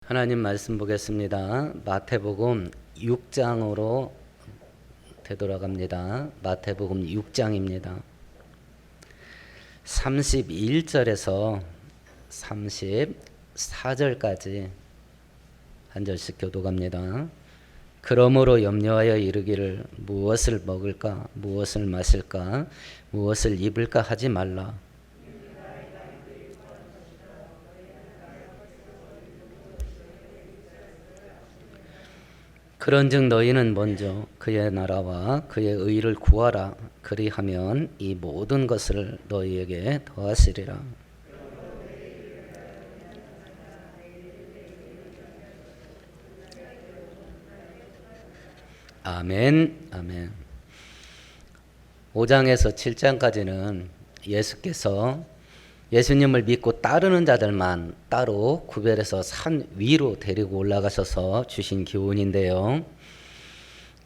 하나님 말씀 보겠습니다. 마태복음 6장으로 되돌아갑니다. 마태복음 6장입니다. 31절에서 34절까지 한 절씩 교독합니다. 그러므로 염려하여 이르기를 무엇을 먹을까 무엇을 마실까 무엇을 입을까 하지 말라. 그런즉 너희는 먼저 그의 나라와 그의 의를 구하라. 그리하면 이 모든 것을 너희에게 더하시리라. 아멘. 아멘. 5장에서 7장까지는 예수께서 예수님을 믿고 따르는 자들만 따로 구별해서 산 위로 데리고 올라가셔서 주신 교훈인데요.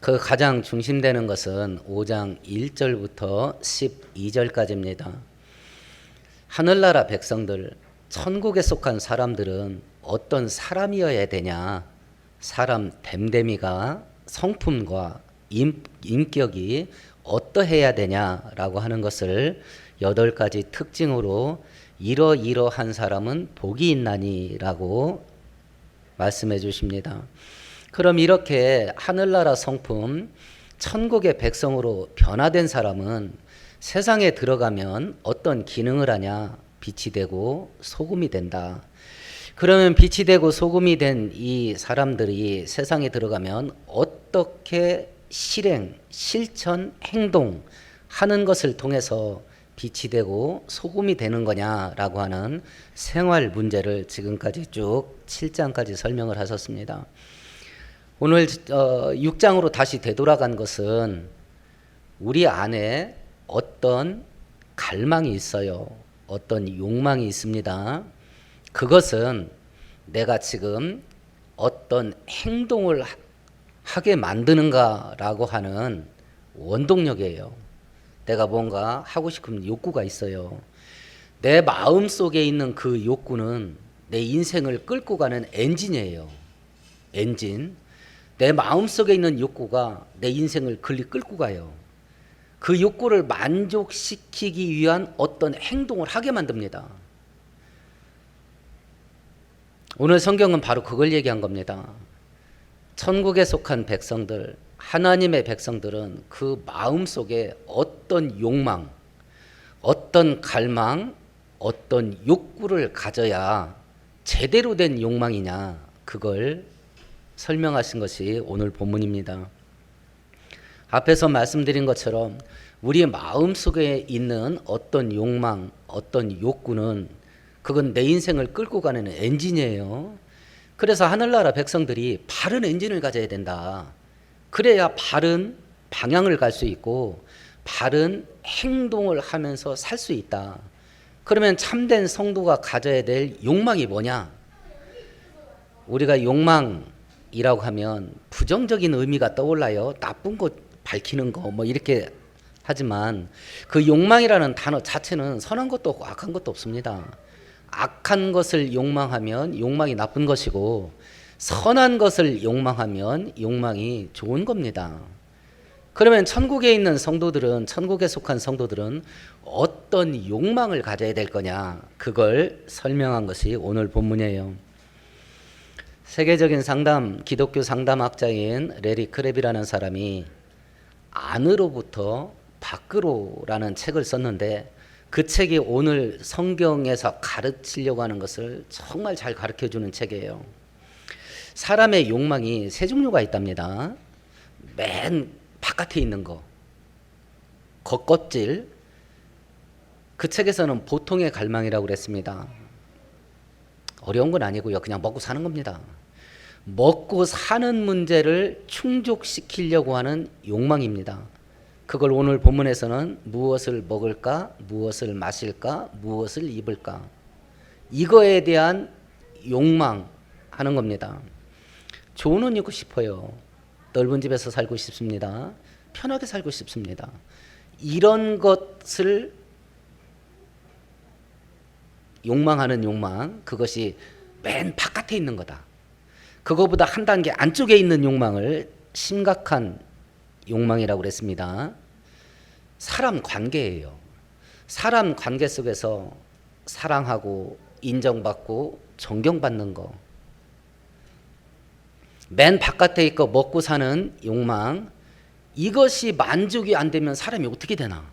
그 가장 중심되는 것은 5장 1절부터 12절까지입니다. 하늘나라 백성들, 천국에 속한 사람들은 어떤 사람이어야 되냐? 사람 됨됨이가 성품과 인격이 어떠해야 되냐라고 하는 것을 8가지 특징으로 이러이러한 사람은 복이 있나니라고 말씀해 주십니다. 그럼 이렇게 하늘나라 성품, 천국의 백성으로 변화된 사람은 세상에 들어가면 어떤 기능을 하냐? 빛이 되고 소금이 된다. 그러면 빛이 되고 소금이 된 이 사람들이 세상에 들어가면 어떻게 실행, 실천, 행동하는 것을 통해서 빛이 되고 소금이 되는 거냐라고 하는 생활 문제를 지금까지 쭉 7장까지 설명을 하셨습니다. 오늘 6장으로 다시 되돌아간 것은 우리 안에 어떤 갈망이 있어요. 어떤 욕망이 있습니다. 그것은 내가 지금 어떤 행동을 하게 만드는가라고 하는 원동력이에요. 내가 뭔가 하고 싶은 욕구가 있어요. 내 마음 속에 있는 그 욕구는 내 인생을 끌고 가는 엔진이에요. 엔진. 내 마음 속에 있는 욕구가 내 인생을 끌고 가요. 그 욕구를 만족시키기 위한 어떤 행동을 하게 만듭니다. 오늘 성경은 바로 그걸 얘기한 겁니다. 천국에 속한 백성들, 하나님의 백성들은 그 마음 속에 어떤 욕망, 어떤 갈망, 어떤 욕구를 가져야 제대로 된 욕망이냐, 그걸 설명하신 것이 오늘 본문입니다. 앞에서 말씀드린 것처럼 우리 마음 속에 있는 어떤 욕망, 어떤 욕구는 그건 내 인생을 끌고 가는 엔진이에요. 그래서 하늘나라 백성들이 바른 엔진을 가져야 된다. 그래야 바른 방향을 갈 수 있고 바른 행동을 하면서 살 수 있다. 그러면 참된 성도가 가져야 될 욕망이 뭐냐? 우리가 욕망이라고 하면 부정적인 의미가 떠올라요. 나쁜 것 밝히는 거 뭐 이렇게 하지만 그 욕망이라는 단어 자체는 선한 것도 없고 악한 것도 없습니다. 악한 것을 욕망하면 욕망이 나쁜 것이고 선한 것을 욕망하면 욕망이 좋은 겁니다. 그러면 천국에 있는 성도들은, 천국에 속한 성도들은 어떤 욕망을 가져야 될 거냐, 그걸 설명한 것이 오늘 본문이에요. 세계적인 기독교 상담학자인 레리 크랩이라는 사람이 안으로부터 밖으로라는 책을 썼는데 그 책이 오늘 성경에서 가르치려고 하는 것을 정말 잘 가르쳐주는 책이에요. 사람의 욕망이 세 종류가 있답니다. 맨 바깥에 있는 거, 겉껍질. 그 책에서는 보통의 갈망이라고 그랬습니다. 어려운 건 아니고요. 그냥 먹고 사는 겁니다. 먹고 사는 문제를 충족시키려고 하는 욕망입니다. 그걸 오늘 본문에서는 무엇을 먹을까, 무엇을 마실까, 무엇을 입을까, 이거에 대한 욕망하는 겁니다. 좋은 옷 입고 싶어요. 넓은 집에서 살고 싶습니다. 편하게 살고 싶습니다. 이런 것을 욕망하는 욕망, 그것이 맨 바깥에 있는 거다. 그거보다 한 단계 안쪽에 있는 욕망을 심각한 욕망이라고 그랬습니다. 사람 관계예요. 사람 관계 속에서 사랑하고 인정받고 존경받는 거. 맨 바깥에 있고 먹고 사는 욕망. 이것이 만족이 안 되면 사람이 어떻게 되나?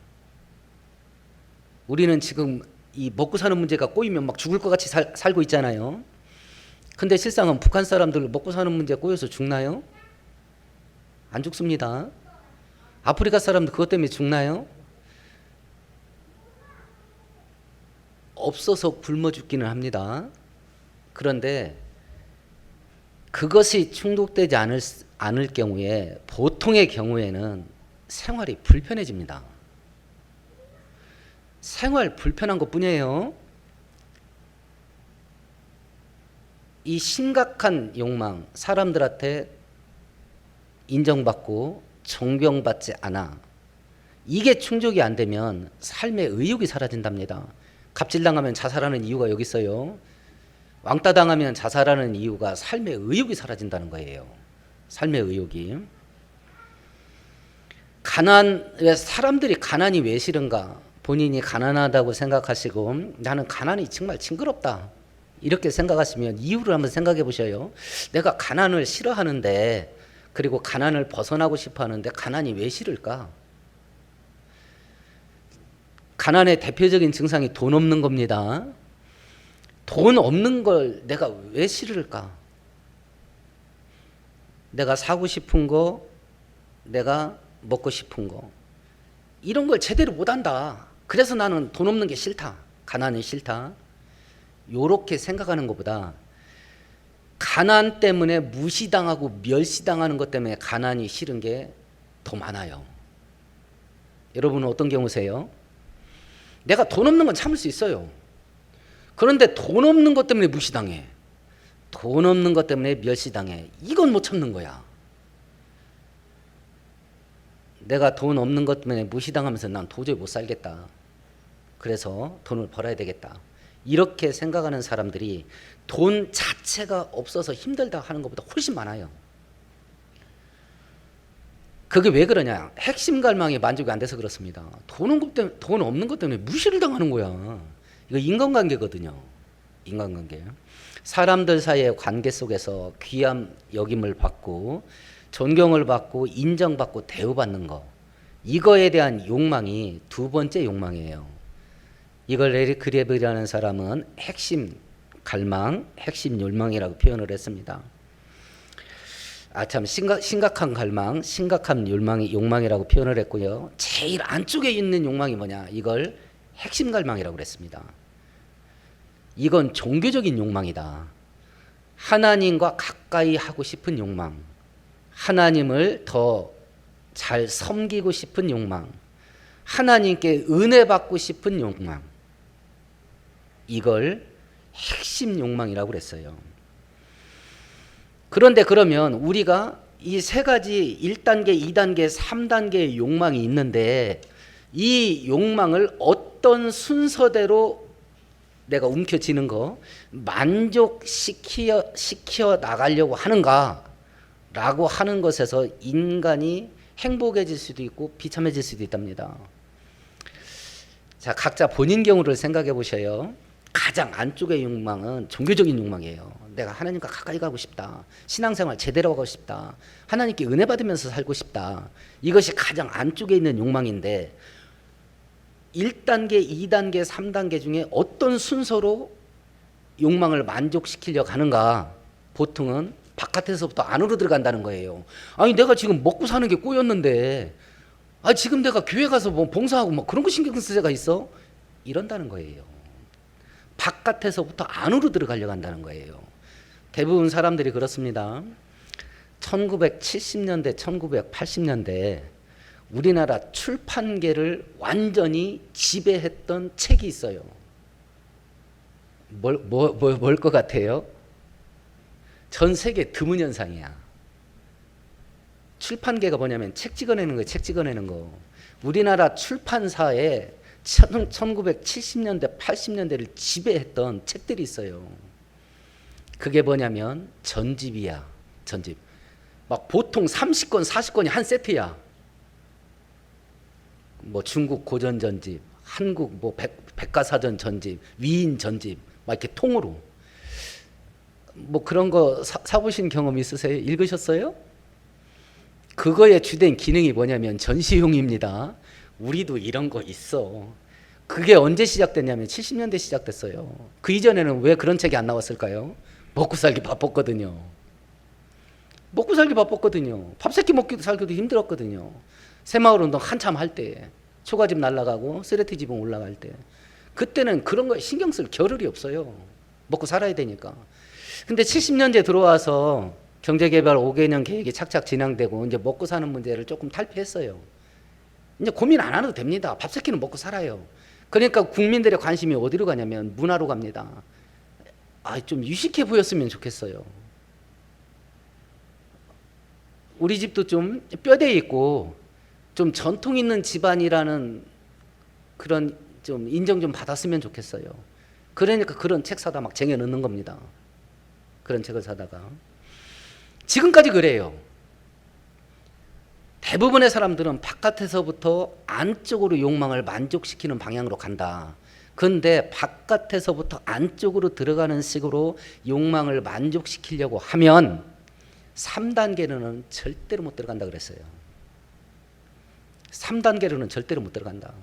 우리는 지금 이 먹고 사는 문제가 꼬이면 막 죽을 것 같이 살고 있잖아요. 근데 실상은 북한 사람들 먹고 사는 문제 꼬여서 죽나요? 안 죽습니다. 아프리카 사람들 그것 때문에 죽나요? 없어서 굶어 죽기는 합니다. 그런데 그것이 충족되지 않을 경우에 보통의 경우에는 생활이 불편해집니다. 생활 불편한 것뿐이에요. 이 심각한 욕망, 사람들한테 인정받고 존경받지 않아. 이게 충족이 안 되면 삶의 의욕이 사라진답니다. 갑질당하면 자살하는 이유가 여기 있어요. 왕따 당하면 자살하는 이유가 삶의 의욕이 사라진다는 거예요. 삶의 의욕이. 왜 사람들이 가난이 왜 싫은가? 본인이 가난하다고 생각하시고 나는 가난이 정말 징그럽다 이렇게 생각하시면 이유를 한번 생각해 보셔요. 내가 가난을 싫어하는데 그리고 가난을 벗어나고 싶어 하는데 가난이 왜 싫을까? 가난의 대표적인 증상이 돈 없는 겁니다. 돈 없는 걸 내가 왜 싫을까? 내가 사고 싶은 거, 내가 먹고 싶은 거 이런 걸 제대로 못한다. 그래서 나는 돈 없는 게 싫다. 가난이 싫다. 요렇게 생각하는 것보다 가난 때문에 무시당하고 멸시당하는 것 때문에 가난이 싫은 게 더 많아요. 여러분은 어떤 경우세요? 내가 돈 없는 건 참을 수 있어요. 그런데 돈 없는 것 때문에 무시당해. 돈 없는 것 때문에 멸시당해. 이건 못 참는 거야. 내가 돈 없는 것 때문에 무시당하면서 난 도저히 못 살겠다. 그래서 돈을 벌어야 되겠다. 이렇게 생각하는 사람들이 돈 자체가 없어서 힘들다 하는 것보다 훨씬 많아요. 그게 왜 그러냐? 핵심 갈망이 만족이 안 돼서 그렇습니다. 돈 없는 것 때문에 무시를 당하는 거야. 이거 인간관계거든요. 인간관계. 사람들 사이의 관계 속에서 귀함 여김을 받고 존경을 받고 인정받고 대우받는 거. 이거에 대한 욕망이 두 번째 욕망이에요. 이걸 에릭 그레브라는 사람은 핵심 갈망, 핵심 욕망이라고 표현을 했습니다. 참 심각한 갈망, 심각한 욕망이라고 표현을 했고요. 제일 안쪽에 있는 욕망이 뭐냐? 이걸 핵심 갈망이라고 그랬습니다. 이건 종교적인 욕망이다. 하나님과 가까이 하고 싶은 욕망, 하나님을 더 잘 섬기고 싶은 욕망, 하나님께 은혜 받고 싶은 욕망, 이걸 핵심 욕망이라고 그랬어요. 그런데 그러면 우리가 이 세 가지 1단계, 2단계, 3단계의 욕망이 있는데 이 욕망을 어떤 순서대로 내가 움켜쥐는 거 만족시켜 나가려고 하는가라고 하는 것에서 인간이 행복해질 수도 있고 비참해질 수도 있답니다. 자, 각자 본인 경우를 생각해 보셔요. 가장 안쪽의 욕망은 종교적인 욕망이에요. 내가 하나님과 가까이 가고 싶다. 신앙생활 제대로 하고 싶다. 하나님께 은혜 받으면서 살고 싶다. 이것이 가장 안쪽에 있는 욕망인데 1단계, 2단계, 3단계 중에 어떤 순서로 욕망을 만족시키려고 하는가? 보통은 바깥에서부터 안으로 들어간다는 거예요. 아니 내가 지금 먹고 사는 게 꼬였는데 지금 내가 교회 가서 뭐 봉사하고 뭐 그런 거 신경 쓸 때가 있어? 이런다는 거예요. 바깥에서부터 안으로 들어가려고 한다는 거예요. 대부분 사람들이 그렇습니다. 1970년대, 1980년대 우리나라 출판계를 완전히 지배했던 책이 있어요. 뭘 것 같아요? 전 세계 드문 현상이야. 출판계가 뭐냐면 책 찍어내는 거예요. 책 찍어내는 거. 우리나라 출판사에 1970년대, 80년대를 지배했던 책들이 있어요. 그게 뭐냐면 전집이야. 전집. 막 보통 30권, 40권이 한 세트야. 뭐 중국 고전 전집, 한국 뭐 백과사전 전집, 위인 전집, 막 이렇게 통으로. 뭐 그런 거 사보신 경험 있으세요? 읽으셨어요? 그거의 주된 기능이 뭐냐면 전시용입니다. 우리도 이런 거 있어. 그게 언제 시작됐냐면 70년대 시작됐어요. 그 이전에는 왜 그런 책이 안 나왔을까요? 먹고 살기 바빴거든요. 먹고 살기 바빴거든요. 밥 세끼 먹기도 살기도 힘들었거든요. 새마을 운동 한참 할 때, 초가집 날아가고 쓰레기 지붕 올라갈 때, 그때는 그런 거에 신경 쓸 겨를이 없어요. 먹고 살아야 되니까. 근데 70년대 들어와서 경제개발 5개년 계획이 착착 진행되고 이제 먹고 사는 문제를 조금 탈피했어요. 이제 고민 안 해도 됩니다. 밥 세끼는 먹고 살아요. 그러니까 국민들의 관심이 어디로 가냐면 문화로 갑니다. 좀 유식해 보였으면 좋겠어요. 우리 집도 좀 뼈대 있고 좀 전통 있는 집안이라는 그런 좀 인정 좀 받았으면 좋겠어요. 그러니까 그런 책 사다 막 쟁여 넣는 겁니다. 그런 책을 사다가. 지금까지 그래요. 대부분의 사람들은 바깥에서부터 안쪽으로 욕망을 만족시키는 방향으로 간다. 그런데 바깥에서부터 안쪽으로 들어가는 식으로 욕망을 만족시키려고 하면 3단계로는 절대로 못 들어간다 그랬어요. 3단계로는 절대로 못 들어간다.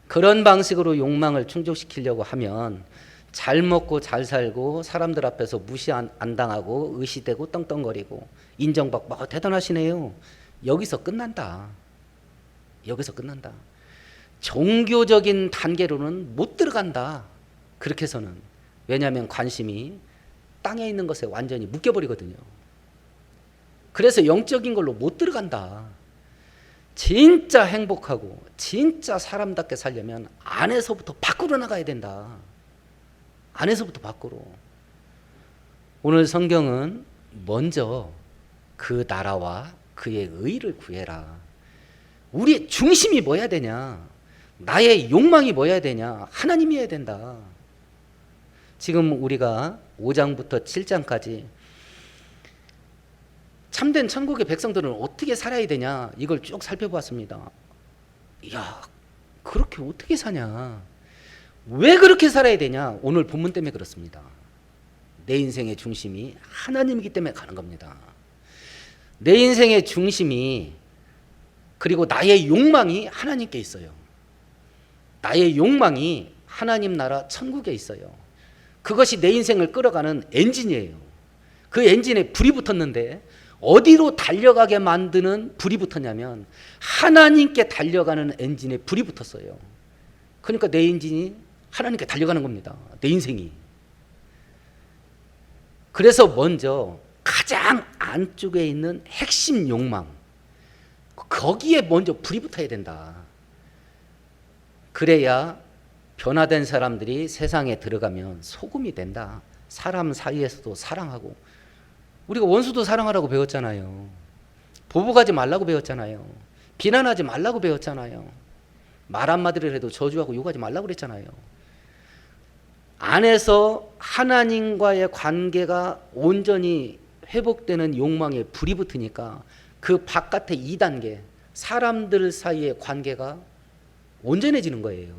그런 방식으로 욕망을 충족시키려고 하면 잘 먹고 잘 살고 사람들 앞에서 무시 안 당하고 의시되고 떵떵거리고 인정받고 대단하시네요. 여기서 끝난다. 여기서 끝난다. 종교적인 단계로는 못 들어간다. 그렇게 해서는. 왜냐하면 관심이 땅에 있는 것에 완전히 묶여버리거든요. 그래서 영적인 걸로 못 들어간다. 진짜 행복하고 진짜 사람답게 살려면 안에서부터 밖으로 나가야 된다. 안에서부터 밖으로. 오늘 성경은 먼저 그 나라와 그의 의를 구해라. 우리의 중심이 뭐야 되냐? 나의 욕망이 뭐야 되냐? 하나님이어야 된다. 지금 우리가 5장부터 7장까지 참된 천국의 백성들은 어떻게 살아야 되냐? 이걸 쭉 살펴보았습니다. 야, 그렇게 어떻게 사냐? 왜 그렇게 살아야 되냐? 오늘 본문 때문에 그렇습니다. 내 인생의 중심이 하나님이기 때문에 가는 겁니다. 내 인생의 중심이 그리고 나의 욕망이 하나님께 있어요. 나의 욕망이 하나님 나라 천국에 있어요. 그것이 내 인생을 끌어가는 엔진이에요. 그 엔진에 불이 붙었는데 어디로 달려가게 만드는 불이 붙었냐면 하나님께 달려가는 엔진에 불이 붙었어요. 그러니까 내 엔진이 하나님께 달려가는 겁니다. 내 인생이. 그래서 먼저 가장 안쪽에 있는 핵심 욕망, 거기에 먼저 불이 붙어야 된다. 그래야 변화된 사람들이 세상에 들어가면 소금이 된다. 사람 사이에서도 사랑하고. 우리가 원수도 사랑하라고 배웠잖아요. 보복하지 말라고 배웠잖아요. 비난하지 말라고 배웠잖아요. 말 한마디를 해도 저주하고 욕하지 말라고 그랬잖아요. 안에서 하나님과의 관계가 온전히 회복되는 욕망에 불이 붙으니까 그 바깥의 2단계 사람들 사이의 관계가 온전해지는 거예요.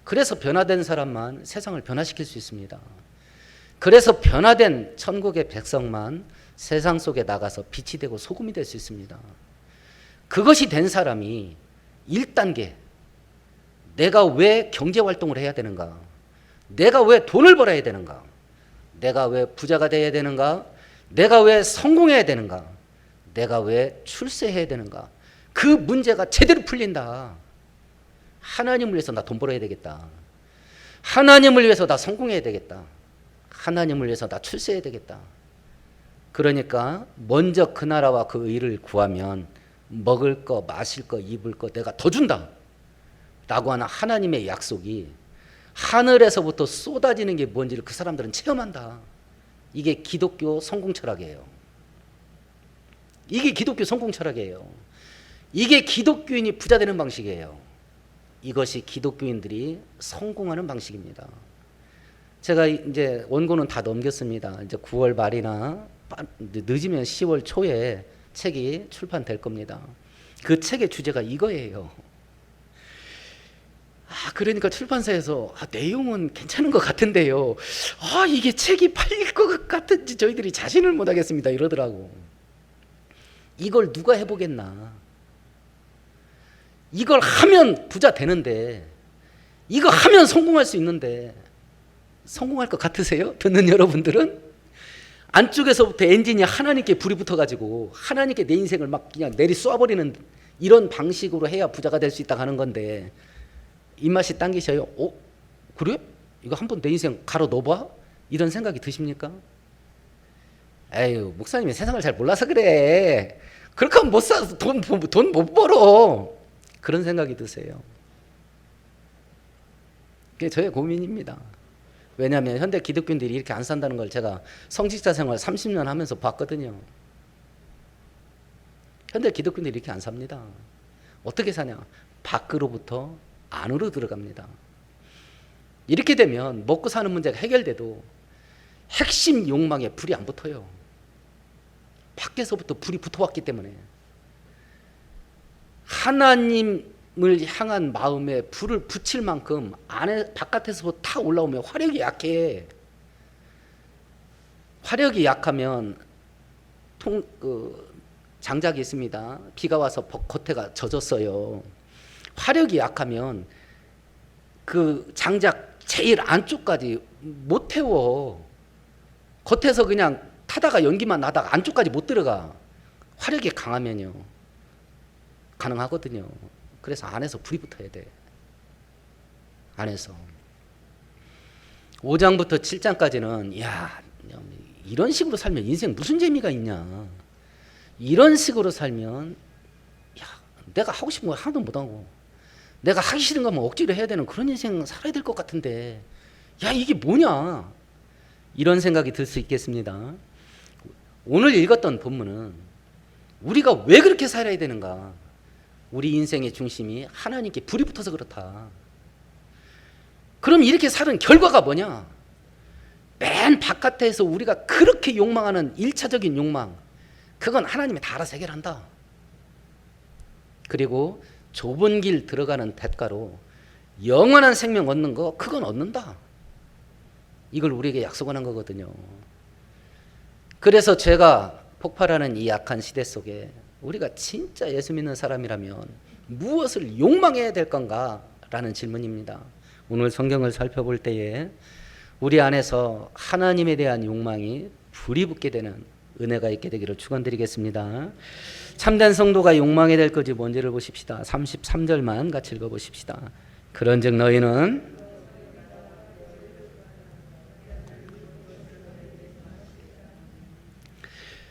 그래서 변화된 사람만 세상을 변화시킬 수 있습니다. 그래서 변화된 천국의 백성만 세상 속에 나가서 빛이 되고 소금이 될 수 있습니다. 그것이 된 사람이 1단계, 내가 왜 경제활동을 해야 되는가? 내가 왜 돈을 벌어야 되는가? 내가 왜 부자가 돼야 되는가? 내가 왜 성공해야 되는가? 내가 왜 출세해야 되는가? 그 문제가 제대로 풀린다. 하나님을 위해서 나 돈 벌어야 되겠다. 하나님을 위해서 나 성공해야 되겠다. 하나님을 위해서 나 출세해야 되겠다. 그러니까 먼저 그 나라와 그 의를 구하면 먹을 거, 마실 거, 입을 거 내가 더 준다 라고 하는 하나님의 약속이 하늘에서부터 쏟아지는 게 뭔지를 그 사람들은 체험한다. 이게 기독교 성공 철학이에요. 이게 기독교 성공 철학이에요. 이게 기독교인이 부자 되는 방식이에요. 이것이 기독교인들이 성공하는 방식입니다. 제가 이제 원고는 다 넘겼습니다. 이제 9월 말이나 늦으면 10월 초에 책이 출판될 겁니다. 그 책의 주제가 이거예요. 그러니까 출판사에서 내용은 괜찮은 것 같은데요. 이게 책이 팔릴 것 같은지 저희들이 자신을 못 하겠습니다. 이러더라고. 이걸 누가 해보겠나. 이걸 하면 부자 되는데, 이거 하면 성공할 수 있는데, 성공할 것 같으세요? 듣는 여러분들은? 안쪽에서부터 엔진이 하나님께 불이 붙어가지고 하나님께 내 인생을 막 그냥 내리 쏘아버리는 이런 방식으로 해야 부자가 될 수 있다 하는 건데, 입맛이 당기셔요? 그래? 이거 한번 내 인생 갈아 넣어봐? 이런 생각이 드십니까? 에휴, 목사님이 세상을 잘 몰라서 그래. 그렇게 하면 못 사, 돈 못 벌어. 그런 생각이 드세요. 그게 저의 고민입니다. 왜냐하면 현대 기독교인들이 이렇게 안 산다는 걸 제가 성직자 생활 30년 하면서 봤거든요. 현대 기독교인들이 이렇게 안 삽니다. 어떻게 사냐? 밖으로부터 안으로 들어갑니다. 이렇게 되면 먹고 사는 문제가 해결돼도 핵심 욕망에 불이 안 붙어요. 밖에서부터 불이 붙어왔기 때문에. 하나님을 향한 마음에 불을 붙일 만큼 바깥에서 다 올라오면 화력이 약해. 화력이 약하면 장작이 있습니다. 비가 와서 겉에가 젖었어요. 화력이 약하면 그 장작 제일 안쪽까지 못 태워. 겉에서 그냥 타다가 연기만 나다가 안쪽까지 못 들어가. 화력이 강하면요 가능하거든요. 그래서 안에서 불이 붙어야 돼. 안에서 5장부터 7장까지는 야, 이런 식으로 살면 인생 무슨 재미가 있냐. 이런 식으로 살면 야, 내가 하고 싶은 거 하나도 못하고 내가 하기 싫은 거면 억지로 해야 되는 그런 인생 살아야 될 것 같은데 야, 이게 뭐냐. 이런 생각이 들 수 있겠습니다. 오늘 읽었던 본문은 우리가 왜 그렇게 살아야 되는가. 우리 인생의 중심이 하나님께 불이 붙어서 그렇다. 그럼 이렇게 사는 결과가 뭐냐. 맨 바깥에서 우리가 그렇게 욕망하는 1차적인 욕망, 그건 하나님이 다 알아서 해결한다. 그리고 좁은 길 들어가는 대가로 영원한 생명 얻는 거, 그건 얻는다. 이걸 우리에게 약속하는 거거든요. 그래서 죄가 폭발하는 이 악한 시대 속에 우리가 진짜 예수 믿는 사람이라면 무엇을 욕망해야 될 건가? 라는 질문입니다. 오늘 성경을 살펴볼 때에 우리 안에서 하나님에 대한 욕망이 불이 붙게 되는 은혜가 있게 되기를 축원드리겠습니다. 참된 성도가 욕망해야 될 것이 뭔지를 보십시다. 33절만 같이 읽어보십시다. 그런즉 너희는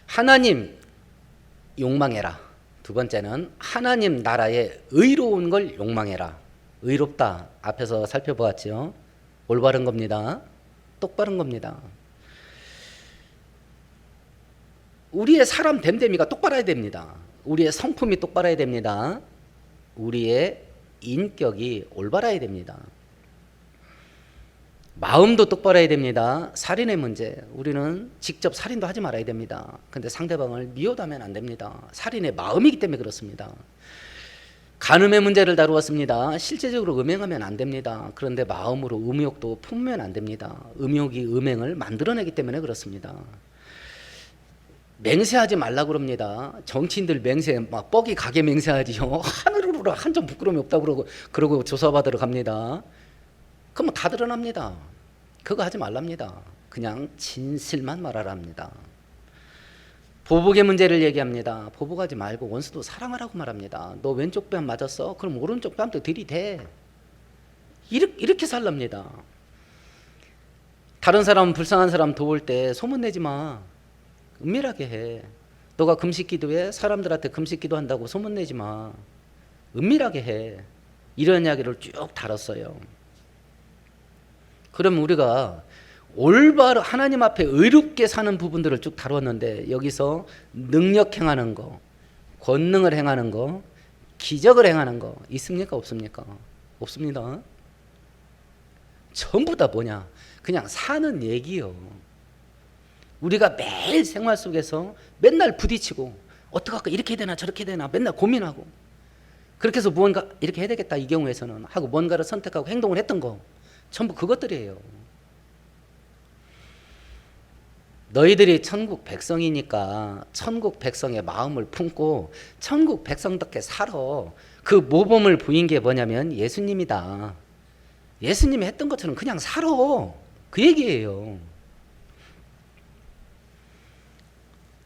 하나님 욕망해라. 두 번째는 하나님 나라의 의로운 걸 욕망해라. 의롭다. 앞에서 살펴보았죠. 올바른 겁니다. 똑바른 겁니다. 우리의 사람 됨됨이가 똑바라야 됩니다. 우리의 성품이 똑바라야 됩니다. 우리의 인격이 올바라야 됩니다. 마음도 똑바라야 됩니다. 살인의 문제, 우리는 직접 살인도 하지 말아야 됩니다. 근데 상대방을 미워하면 안 됩니다. 살인의 마음이기 때문에 그렇습니다. 간음의 문제를 다루었습니다. 실제적으로 음행하면 안 됩니다. 그런데 마음으로 음욕도 품으면 안 됩니다. 음욕이 음행을 만들어내기 때문에 그렇습니다. 맹세하지 말라고 그럽니다. 정치인들 맹세, 막 뻑이 가게 맹세하지요. 하늘으로 한 점 부끄러움이 없다고 그러고 조사받으러 갑니다. 그럼 다 드러납니다. 그거 하지 말랍니다. 그냥 진실만 말하라 합니다. 보복의 문제를 얘기합니다. 보복하지 말고 원수도 사랑하라고 말합니다. 너 왼쪽 뺨 맞았어? 그럼 오른쪽 뺨도 들이대. 이렇게 살랍니다. 다른 사람, 불쌍한 사람 도울 때 소문내지 마. 은밀하게 해. 너가 금식 기도해? 사람들한테 금식 기도한다고 소문내지 마. 은밀하게 해. 이런 이야기를 쭉 다뤘어요. 그럼 우리가 올바로 하나님 앞에 의롭게 사는 부분들을 쭉 다뤘는데 여기서 능력 행하는 거, 권능을 행하는 거, 기적을 행하는 거 있습니까? 없습니까? 없습니다. 전부 다 뭐냐? 그냥 사는 얘기요. 우리가 매일 생활 속에서 맨날 부딪히고 어떻게 할까, 이렇게 해야 되나 저렇게 해야 되나 맨날 고민하고, 그렇게 해서 무언가 이렇게 해야 되겠다 이 경우에서는 하고 뭔가를 선택하고 행동을 했던 거 전부 그것들이에요. 너희들이 천국 백성이니까 천국 백성의 마음을 품고 천국 백성답게 살아. 그 모범을 보인 게 뭐냐면 예수님이다. 예수님이 했던 것처럼 그냥 살아. 그 얘기예요.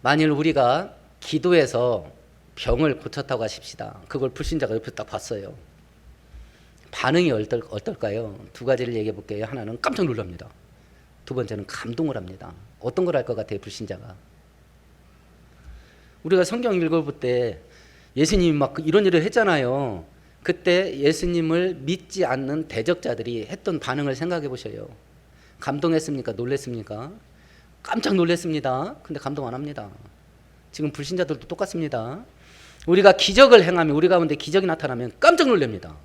만일 우리가 기도해서 병을 고쳤다고 하십시다. 그걸 불신자가 옆에 딱 봤어요. 반응이 어떨까요? 두 가지를 얘기해 볼게요. 하나는 깜짝 놀랍니다. 두 번째는 감동을 합니다. 어떤 걸 할 것 같아요, 불신자가? 우리가 성경 읽어볼 때 예수님이 막 이런 일을 했잖아요. 그때 예수님을 믿지 않는 대적자들이 했던 반응을 생각해 보셔요. 감동했습니까? 놀랬습니까? 깜짝 놀랐습니다. 근데 감동 안 합니다. 지금 불신자들도 똑같습니다. 우리가 기적을 행하면, 우리 가운데 기적이 나타나면 깜짝 놀랍니다.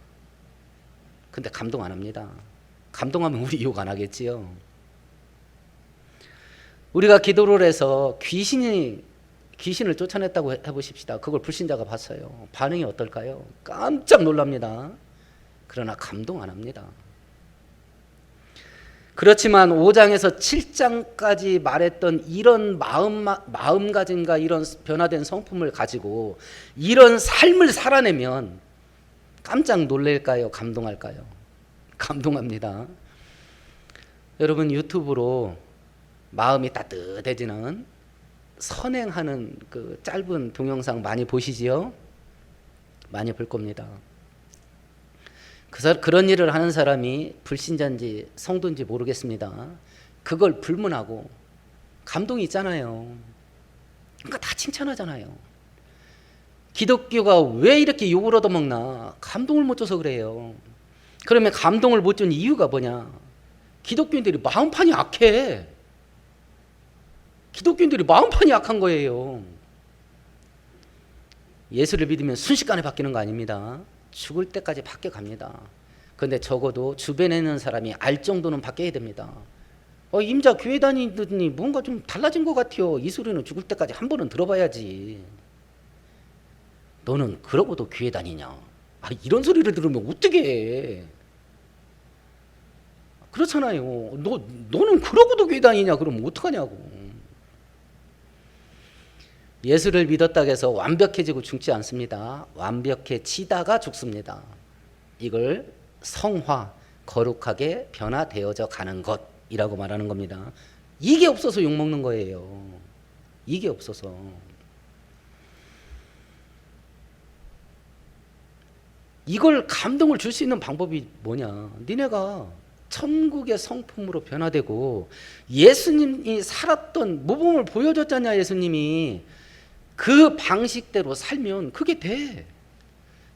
근데 감동 안 합니다. 감동하면 우리 욕 안 하겠지요. 우리가 기도를 해서 귀신을 쫓아냈다고 해보십시다. 그걸 불신자가 봤어요. 반응이 어떨까요? 깜짝 놀랍니다. 그러나 감동 안 합니다. 그렇지만 5장에서 7장까지 말했던 이런 마음가짐과 이런 변화된 성품을 가지고 이런 삶을 살아내면 깜짝 놀랄까요? 감동할까요? 감동합니다. 여러분 유튜브로 마음이 따뜻해지는 선행하는 그 짧은 동영상 많이 보시지요? 많이 볼 겁니다. 그런 일을 하는 사람이 불신자인지 성도인지 모르겠습니다. 그걸 불문하고 감동이 있잖아요. 그러니까 다 칭찬하잖아요. 기독교가 왜 이렇게 욕을 얻어먹나? 감동을 못 줘서 그래요. 그러면 감동을 못 준 이유가 뭐냐? 기독교인들이 마음판이 약해. 기독교인들이 마음판이 약한 거예요. 예수를 믿으면 순식간에 바뀌는 거 아닙니다. 죽을 때까지 바뀌어갑니다. 그런데 적어도 주변에 있는 사람이 알 정도는 바뀌어야 됩니다. 임자 교회 다니더니 뭔가 좀 달라진 것 같아요. 이 소리는 죽을 때까지 한 번은 들어봐야지. 너는 그러고도 교회 다니냐? 이런 소리를 들으면 어떻게 해? 그렇잖아요. 너는 그러고도 교회 다니냐? 그러면 어떡하냐고. 예수를 믿었다고 해서 완벽해지고 죽지 않습니다. 완벽해지다가 죽습니다. 이걸 성화, 거룩하게 변화되어져 가는 것이라고 말하는 겁니다. 이게 없어서 욕먹는 거예요. 이게 없어서. 이걸 감동을 줄 수 있는 방법이 뭐냐? 니네가 천국의 성품으로 변화되고 예수님이 살았던 모범을 보여줬잖냐. 예수님이 그 방식대로 살면 그게 돼.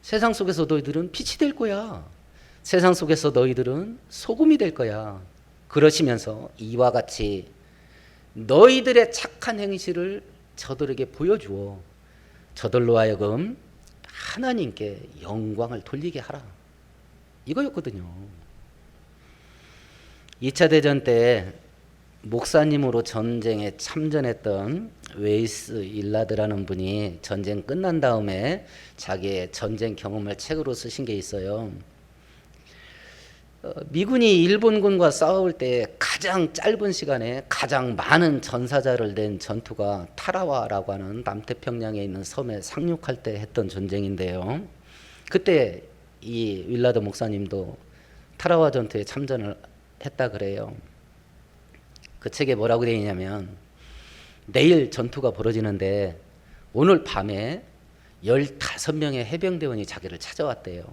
세상 속에서 너희들은 빛이 될 거야. 세상 속에서 너희들은 소금이 될 거야. 그러시면서 이와 같이 너희들의 착한 행실을 저들에게 보여주어 저들로 하여금 하나님께 영광을 돌리게 하라. 이거였거든요. 2차 대전 때 목사님으로 전쟁에 참전했던 웨이스 일라드라는 분이 전쟁 끝난 다음에 자기의 전쟁 경험을 책으로 쓰신 게 있어요. 미군이 일본군과 싸울 때 가장 짧은 시간에 가장 많은 전사자를 낸 전투가 타라와라고 하는 남태평양에 있는 섬에 상륙할 때 했던 전쟁인데요. 그때 이 윌라드 목사님도 타라와 전투에 참전을 했다 그래요. 그 책에 뭐라고 되어 있냐면 내일 전투가 벌어지는데 오늘 밤에 15명의 해병대원이 자기를 찾아왔대요.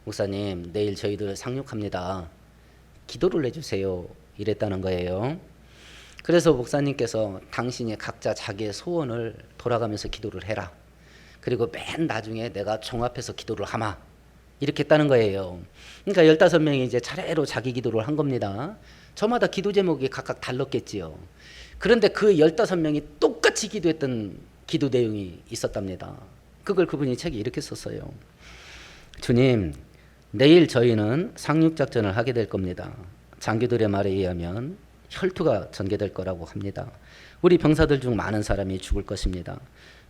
목사님, 내일 저희들 상륙합니다. 기도를 해주세요. 이랬다는 거예요. 그래서 목사님께서 당신이 각자 자기의 소원을 돌아가면서 기도를 해라. 그리고 맨 나중에 내가 종합해서 기도를 하마. 이렇게 했다는 거예요. 그러니까 15명이 이제 차례로 자기 기도를 한 겁니다. 저마다 기도 제목이 각각 달랐겠지요. 그런데 그 15명이 똑같이 기도했던 기도 내용이 있었답니다. 그걸 그분이 책에 이렇게 썼어요. 주님, 내일 저희는 상륙작전을 하게 될 겁니다. 장교들의 말에 의하면 혈투가 전개될 거라고 합니다. 우리 병사들 중 많은 사람이 죽을 것입니다.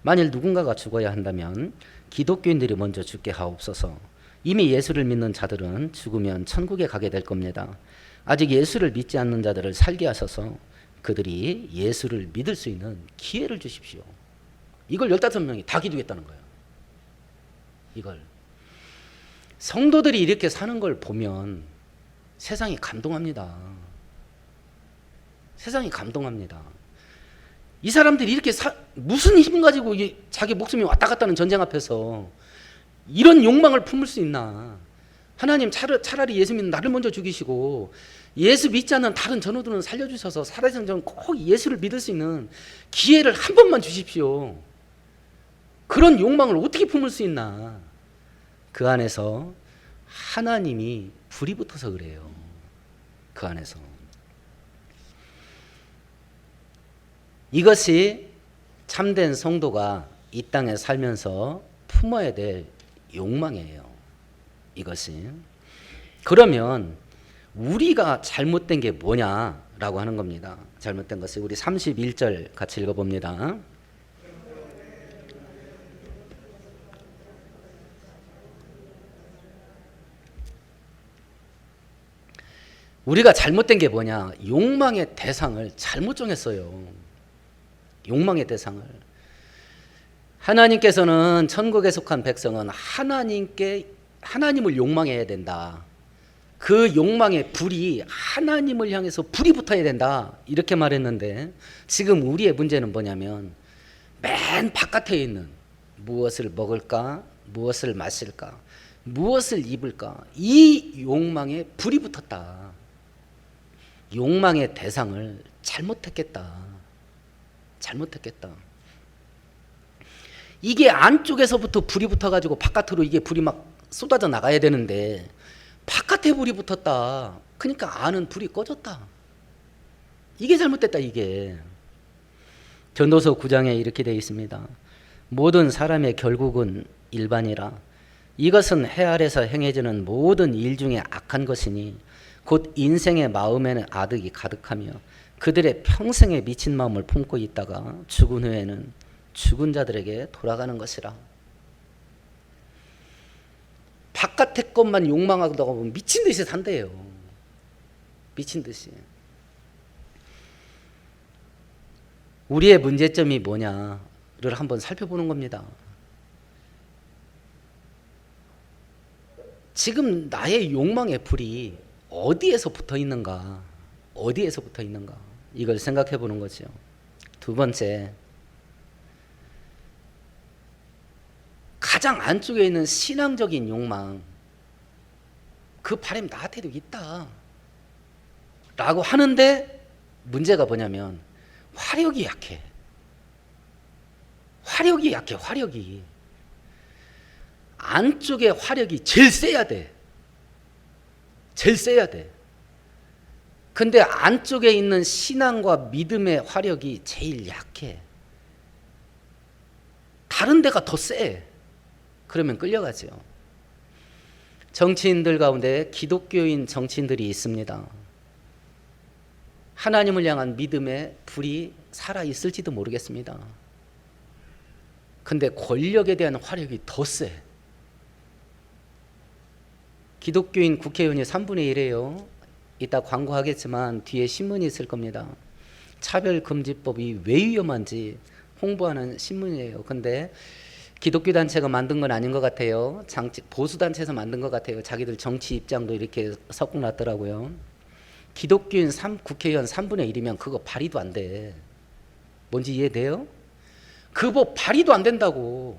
만일 누군가가 죽어야 한다면 기독교인들이 먼저 죽게 하옵소서. 이미 예수를 믿는 자들은 죽으면 천국에 가게 될 겁니다. 아직 예수를 믿지 않는 자들을 살게 하셔서 그들이 예수를 믿을 수 있는 기회를 주십시오. 이걸 15명이 다 기도했다는 거예요. 이걸. 성도들이 이렇게 사는 걸 보면 세상이 감동합니다. 세상이 감동합니다. 이 사람들이 이렇게 무슨 힘 가지고 자기 목숨이 왔다 갔다 하는 전쟁 앞에서 이런 욕망을 품을 수 있나. 하나님 차라리 예수 믿는 나를 먼저 죽이시고 예수 믿지 않는 다른 전우들은 살려주셔서 살아생전 꼭 예수를 믿을 수 있는 기회를 한 번만 주십시오. 그런 욕망을 어떻게 품을 수 있나. 그 안에서 하나님이 불이 붙어서 그래요. 그 안에서. 이것이 참된 성도가 이 땅에 살면서 품어야 될 욕망이에요. 이것이. 그러면 우리가 잘못된 게 뭐냐라고 하는 겁니다. 잘못된 것이 우리 31절 같이 읽어봅니다. 우리가 잘못된 게 뭐냐? 욕망의 대상을 잘못 정했어요. 욕망의 대상을. 하나님께서는 천국에 속한 백성은 하나님을 욕망해야 된다. 그 욕망의 불이 하나님을 향해서 불이 붙어야 된다. 이렇게 말했는데 지금 우리의 문제는 뭐냐면 맨 바깥에 있는 무엇을 먹을까? 무엇을 마실까? 무엇을 입을까? 이 욕망에 불이 붙었다. 욕망의 대상을 잘못했겠다. 이게 안쪽에서부터 불이 붙어가지고 바깥으로 이게 불이 막 쏟아져 나가야 되는데 바깥에 불이 붙었다. 그러니까 안은 불이 꺼졌다. 이게 잘못됐다. 이게. 전도서 9장에 이렇게 되어 있습니다. 모든 사람의 결국은 일반이라. 이것은 해 아래서 행해지는 모든 일 중에 악한 것이니 곧 인생의 마음에는 아득이 가득하며 그들의 평생에 미친 마음을 품고 있다가 죽은 후에는 죽은 자들에게 돌아가는 것이라. 바깥의 것만 욕망하다가 보면 미친 듯이 산대요. 미친 듯이. 우리의 문제점이 뭐냐를 한번 살펴보는 겁니다. 지금 나의 욕망의 불이 어디에서 붙어 있는가? 어디에서 붙어 있는가? 이걸 생각해 보는 거죠. 두 번째, 가장 안쪽에 있는 신앙적인 욕망, 그 바람이 나한테도 있다 라고 하는데 문제가 뭐냐면 화력이 약해. 화력이. 안쪽에 화력이 제일 세야 돼. 근데 안쪽에 있는 신앙과 믿음의 화력이 제일 약해. 다른 데가 더 세. 그러면 끌려가죠. 정치인들 가운데 기독교인 정치인들이 있습니다. 하나님을 향한 믿음의 불이 살아있을지도 모르겠습니다. 근데 권력에 대한 화력이 더 세. 기독교인 국회의원이 3분의 1이에요. 이따 광고하겠지만 뒤에 신문이 있을 겁니다. 차별금지법이 왜 위험한지 홍보하는 신문이에요. 근데 기독교 단체가 만든 건 아닌 것 같아요. 보수 단체에서 만든 것 같아요. 자기들 정치 입장도 이렇게 섞어놨더라고요. 기독교인 국회의원 3분의 1이면 그거 발의도 안 돼. 뭔지 이해돼요? 그 법 발의도 안 된다고.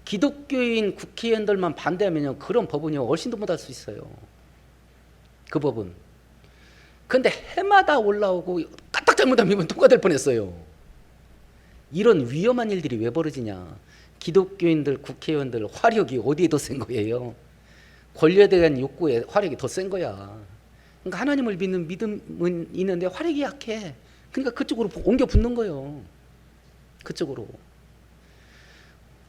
기독교인 국회의원들만 반대하면 그런 법은요 훨씬 더 못할 수 있어요. 그 법은. 근데 해마다 올라오고 까딱 잘못하면 통과될 뻔했어요. 이런 위험한 일들이 왜 벌어지냐? 기독교인들 국회의원들 화력이 어디에 더 센 거예요? 권력에 대한 욕구에 화력이 더 센 거야. 그러니까 하나님을 믿는 믿음은 있는데 화력이 약해. 그러니까 그쪽으로 옮겨 붙는 거예요. 그쪽으로.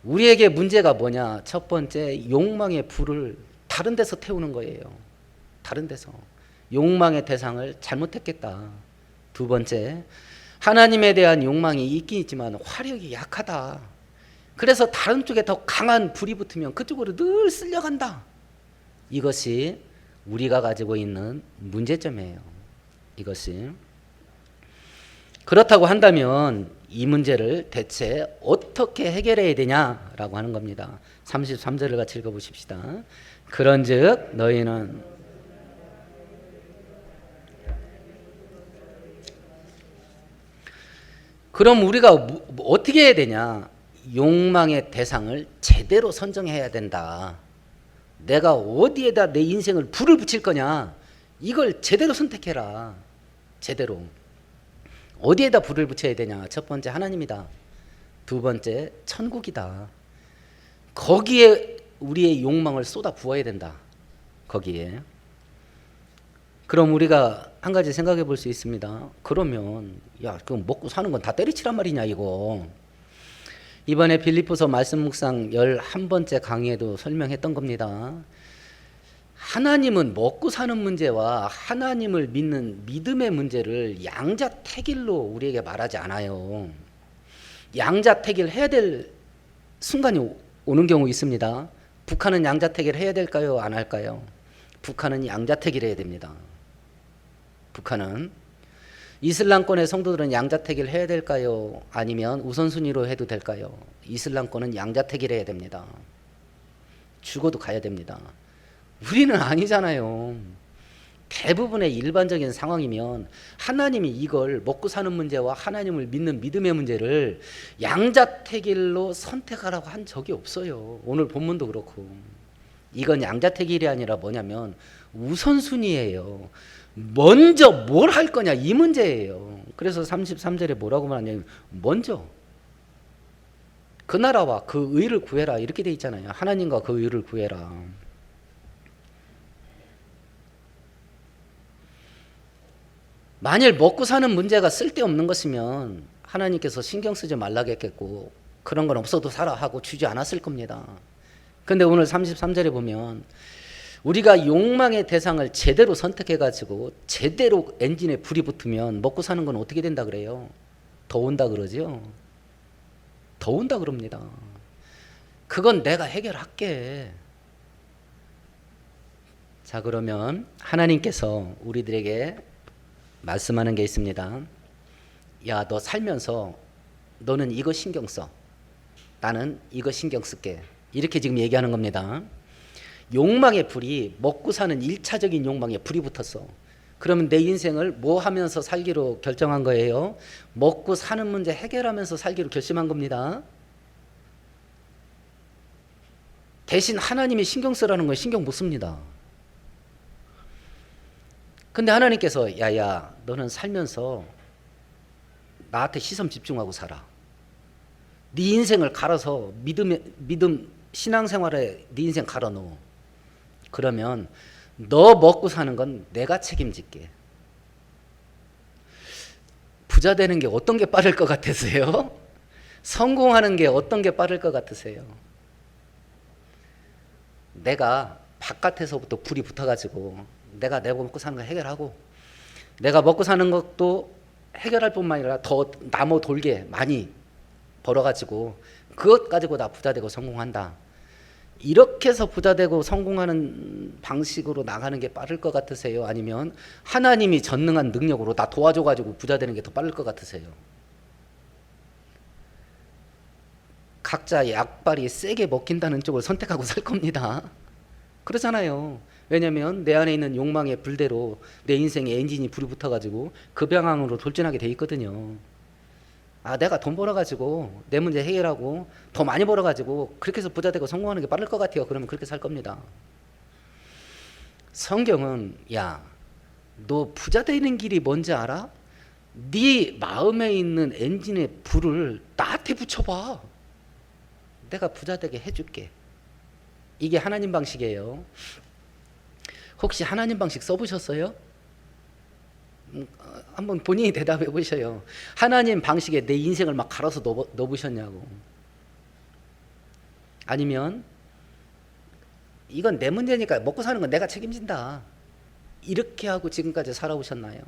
우리에게 문제가 뭐냐? 첫 번째, 욕망의 불을 다른 데서 태우는 거예요. 다른 데서. 욕망의 대상을 잘못했겠다. 두 번째, 하나님에 대한 욕망이 있긴 있지만 화력이 약하다. 그래서 다른 쪽에 더 강한 불이 붙으면 그쪽으로 늘 쓸려간다. 이것이 우리가 가지고 있는 문제점이에요. 이것이. 그렇다고 한다면 이 문제를 대체 어떻게 해결해야 되냐라고 하는 겁니다. 33절을 같이 읽어보십시다. 그런즉 너희는 그럼 우리가 어떻게 해야 되냐? 욕망의 대상을 제대로 선정해야 된다. 내가 어디에다 내 인생을 불을 붙일 거냐? 이걸 제대로 선택해라. 제대로. 어디에다 불을 붙여야 되냐? 첫 번째 하나님이다. 두 번째 천국이다. 거기에 우리의 욕망을 쏟아 부어야 된다. 거기에. 그럼 우리가 한 가지 생각해 볼 수 있습니다. 그러면 야, 그럼 먹고 사는 건 다 때려치란 말이냐 이거. 이번에 빌립보서 말씀 묵상 11번째 강의에도 설명했던 겁니다. 하나님은 먹고 사는 문제와 하나님을 믿는 믿음의 문제를 양자택일로 우리에게 말하지 않아요. 양자택일 해야 될 순간이 오는 경우 있습니다. 북한은 양자택일 해야 될까요? 안 할까요? 북한은 양자택일 해야 됩니다. 북한은. 이슬람권의 성도들은 양자택일 해야 될까요? 아니면 우선순위로 해도 될까요? 이슬람권은 양자택일 해야 됩니다. 죽어도 가야 됩니다. 우리는 아니잖아요. 대부분의 일반적인 상황이면 하나님이 이걸 먹고 사는 문제와 하나님을 믿는 믿음의 문제를 양자택일로 선택하라고 한 적이 없어요. 오늘 본문도 그렇고. 이건 양자택일이 아니라 뭐냐면 우선순위예요. 먼저 뭘 할 거냐 이 문제예요. 그래서 33절에 뭐라고 말하냐면 먼저 그 나라와 그 의를 구해라 이렇게 돼 있잖아요. 하나님과 그 의를 구해라. 만일 먹고 사는 문제가 쓸데없는 것이면 하나님께서 신경 쓰지 말라고 했겠고 그런 건 없어도 살아 하고 주지 않았을 겁니다. 근데 오늘 33절에 보면 우리가 욕망의 대상을 제대로 선택해가지고 제대로 엔진에 불이 붙으면 먹고 사는 건 어떻게 된다 그래요? 더 온다 그러죠? 더 온다 그럽니다. 그건 내가 해결할게. 자, 그러면 하나님께서 우리들에게 말씀하는 게 있습니다. 야, 너 살면서 너는 이거 신경 써. 나는 이거 신경 쓸게. 이렇게 지금 얘기하는 겁니다. 욕망의 불이 먹고 사는 1차적인 욕망에 불이 붙었어. 그러면 내 인생을 뭐 하면서 살기로 결정한 거예요? 먹고 사는 문제 해결하면서 살기로 결심한 겁니다. 대신 하나님이 신경 쓰라는 건 신경 못 씁니다. 근데 하나님께서 야야 너는 살면서 나한테 시선 집중하고 살아. 네 인생을 갈아서 믿음 신앙생활에 네 인생 갈아 넣어. 그러면 너 먹고 사는 건 내가 책임질게. 부자 되는 게 어떤 게 빠를 것 같으세요? 성공하는 게 어떤 게 빠를 것 같으세요? 내가 바깥에서부터 불이 붙어가지고 내가 먹고 사는 거 해결하고 내가 먹고 사는 것도 해결할 뿐만 아니라 더 나무 돌게 많이 벌어가지고 그것 가지고 나 부자 되고 성공한다. 이렇게 해서 부자 되고 성공하는 방식으로 나가는 게 빠를 것 같으세요? 아니면 하나님이 전능한 능력으로 나 도와줘가지고 부자 되는 게 더 빠를 것 같으세요? 각자 약발이 세게 먹힌다는 쪽을 선택하고 살 겁니다. 그렇잖아요. 왜냐하면 내 안에 있는 욕망의 불대로 내 인생의 엔진이 불이 붙어가지고 그 방향으로 돌진하게 돼 있거든요. 아, 내가 돈 벌어가지고 내 문제 해결하고 더 많이 벌어가지고 그렇게 해서 부자 되고 성공하는 게 빠를 것 같아요. 그러면 그렇게 살 겁니다. 성경은 야, 너 부자 되는 길이 뭔지 알아? 네 마음에 있는 엔진의 불을 나한테 붙여봐. 내가 부자 되게 해줄게. 이게 하나님 방식이에요. 혹시 하나님 방식 써보셨어요? 한번 본인이 대답해 보셔요. 하나님 방식에 내 인생을 막 갈아서 넣어보셨냐고. 아니면 이건 내 문제니까 먹고 사는 건 내가 책임진다. 이렇게 하고 지금까지 살아오셨나요?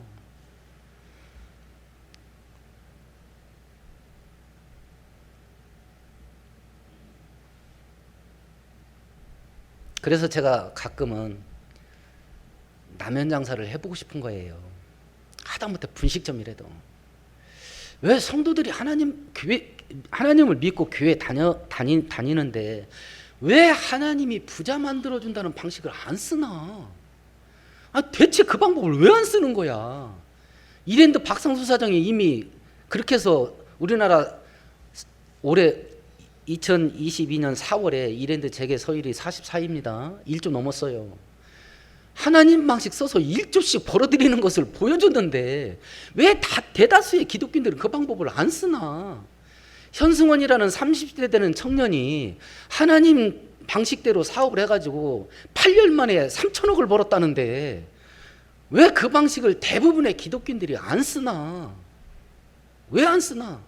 그래서 제가 가끔은 라면 장사를 해보고 싶은 거예요. 하다못해 분식점이라도. 왜 성도들이 하나님을 믿고 교회 다니는데 왜 하나님이 부자 만들어준다는 방식을 안 쓰나? 대체 그 방법을 왜 안 쓰는 거야? 이랜드 박상수 사장이 이미 그렇게 해서 우리나라 올해 2022년 4월에 이랜드 재개 서일이 44입니다. 1조 넘었어요. 하나님 방식 써서 1조씩 벌어들이는 것을 보여줬는데 왜 대다수의 기독교인들은 그 방법을 안 쓰나? 현승원이라는 30대 되는 청년이 하나님 방식대로 사업을 해가지고 8년 만에 3천억을 벌었다는데 왜 그 방식을 대부분의 기독교인들이 안 쓰나? 왜 안 쓰나?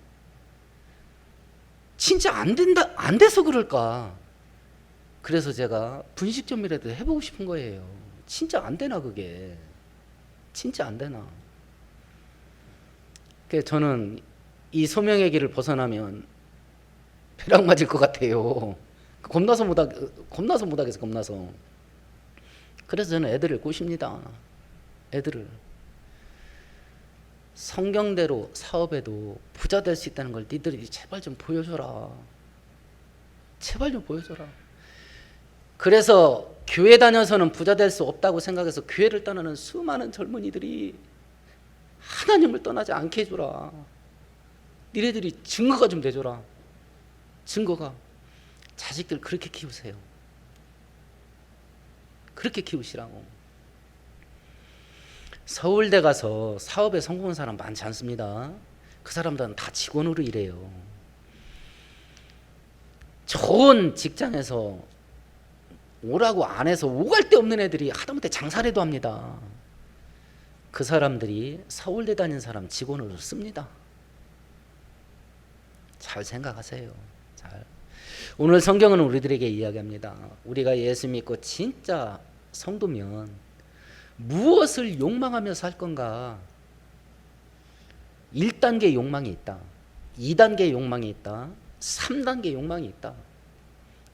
진짜 안 돼서 그럴까? 그래서 제가 분식점이라도 해보고 싶은 거예요. 진짜 안 되나 그게? 진짜 안 되나? 그래서 저는 이 소명의 길을 벗어나면 벼락 맞을 것 같아요. 겁나서 못하겠어. 그래서 저는 애들을 꼬십니다. 애들을. 성경대로 사업에도 부자 될 수 있다는 걸 니들이 제발 좀 보여줘라. 제발 좀 보여줘라. 그래서 교회 다녀서는 부자 될 수 없다고 생각해서 교회를 떠나는 수많은 젊은이들이 하나님을 떠나지 않게 해줘라. 니네들이 증거가 좀 돼줘라. 증거가. 자식들 그렇게 키우세요. 그렇게 키우시라고. 서울대 가서 사업에 성공한 사람 많지 않습니다. 그 사람들은 다 직원으로 일해요. 좋은 직장에서 오라고 안 해서 오갈 데 없는 애들이 하다못해 장사라도 합니다. 그 사람들이 서울대 다닌 사람 직원으로 씁니다. 잘 생각하세요. 잘. 오늘 성경은 우리들에게 이야기합니다. 우리가 예수 믿고 진짜 성도면 무엇을 욕망하며 살 건가? 1단계 욕망이 있다. 2단계 욕망이 있다. 3단계 욕망이 있다.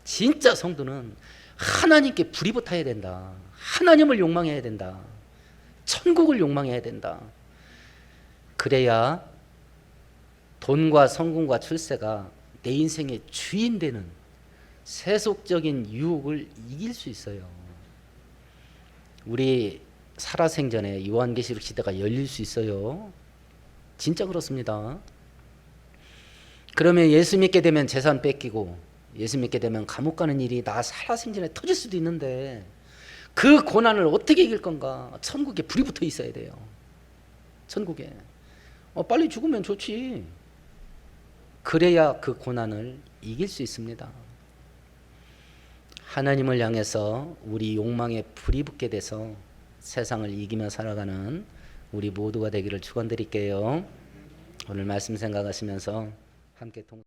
진짜 성도는 하나님께 불이 붙어야 된다. 하나님을 욕망해야 된다. 천국을 욕망해야 된다. 그래야 돈과 성공과 출세가 내 인생의 주인 되는 세속적인 유혹을 이길 수 있어요. 우리 살아생전에 요한계시록 시대가 열릴 수 있어요. 진짜 그렇습니다. 그러면 예수 믿게 되면 재산 뺏기고 예수 믿게 되면 감옥 가는 일이 나 살아생전에 터질 수도 있는데 그 고난을 어떻게 이길 건가? 천국에 불이 붙어 있어야 돼요. 천국에. 빨리 죽으면 좋지. 그래야 그 고난을 이길 수 있습니다. 하나님을 향해서 우리 욕망에 불이 붙게 돼서 세상을 이기며 살아가는 우리 모두가 되기를 축원드릴게요. 오늘 말씀 생각하시면서 함께